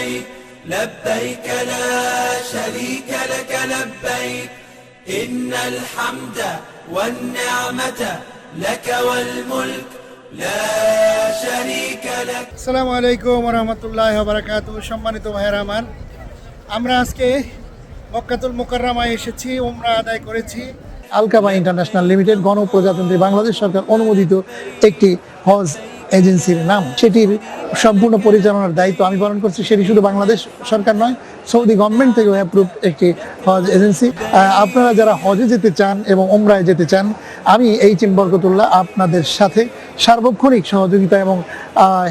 لبيك لبيك لا شريك لك لبيك إن الحمد والنعمة لك والملك لا شريك لك। আসসালামু আলাইকুম ওয়া রাহমাতুল্লাহি ওয়া বারাকাতুহু। সম্মানিত ভাইয়েরা আমার, আমরা আজকে মক্কাতুল মুকাররমায় এসেছি, উমরা আদায় করেছি। আল-কাবা ইন্টারন্যাশনাল লিমিটেড গণপ্রজাতন্ত্রী বাংলাদেশ সরকার অনুমোদিত একটি হজ এজেন্সির নাম। সেটির সম্পূর্ণ পরিচালনার দায়িত্ব আমি পালন করছি। সেটি শুধু বাংলাদেশ সরকার নয়, সৌদি গভর্নমেন্ট থেকেও অ্যাপ্রুভ একটি হজ এজেন্সি। আপনারা যারা হজে যেতে চান এবং উমরায় যেতে চান, আমি এইচ.এম. বরকতুল্লাহ আপনাদের সাথে সার্বক্ষণিক সহযোগিতা এবং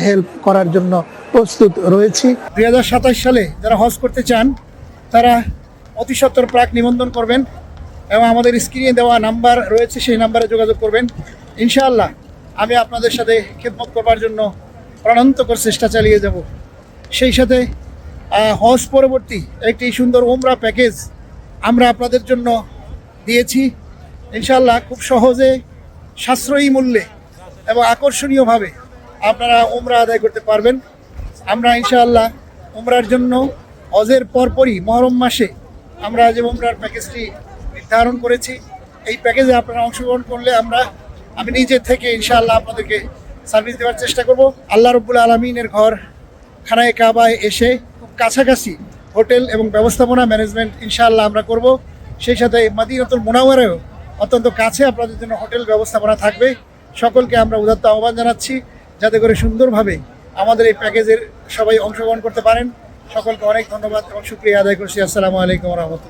হেল্প করার জন্য প্রস্তুত রয়েছি। 2027 সালে যারা হজ করতে চান তারা অতি সত্বর প্রাক নিবন্ধন করবেন এবং আমাদের স্ক্রিনে দেওয়া নাম্বার রয়েছে, সেই নাম্বারে যোগাযোগ করবেন। ইনশাআল্লাহ আমি আপনাদের সাথে খেদমত করবার জন্য প্রাণান্তকর চেষ্টা চালিয়ে যাব। সেই সাথে হজ পরবর্তী একটি সুন্দর উমরা প্যাকেজ আমরা আপনাদের জন্য দিয়েছি। ইনশাআল্লাহ খুব সহজে, সাশ্রয়ী মূল্যে এবং আকর্ষণীয়ভাবে আপনারা উমরা আদায় করতে পারবেন। আমরা ইনশাআল্লাহ উমরার জন্য হজের পরপরই মহরম মাসে আমরা যে উমরার প্যাকেজটি নির্ধারণ করেছি, এই প্যাকেজে আপনারা অংশগ্রহণ করলে আমি নিজে থেকে ইনশাআল্লাহ আপনাদেরকে সার্ভিস দেওয়ার চেষ্টা করব। আল্লাহ রাব্বুল আলামিনের ঘর খানায়ে কাবায় এসে খুব কাছাকাছি হোটেল এবং ব্যবস্থাপনা ম্যানেজমেন্ট ইনশাআল্লাহ আমরা করব। সেই সাথে মদিনাতুল মুনাওয়ারায়ও অত্যন্ত কাছে আপনাদের জন্য হোটেল ব্যবস্থাপনা থাকবে। সকলকে আমরা উদাত্ত আহ্বান জানাচ্ছি যাতে করে সুন্দরভাবে আমাদের এই প্যাকেজের সবাই অংশগ্রহণ করতে পারেন। সকলকে অনেক ধন্যবাদ এবং শুকরিয়া আদায় করছি। আসসালামু আলাইকুম ওয়া রাহমাতুল্লাহ।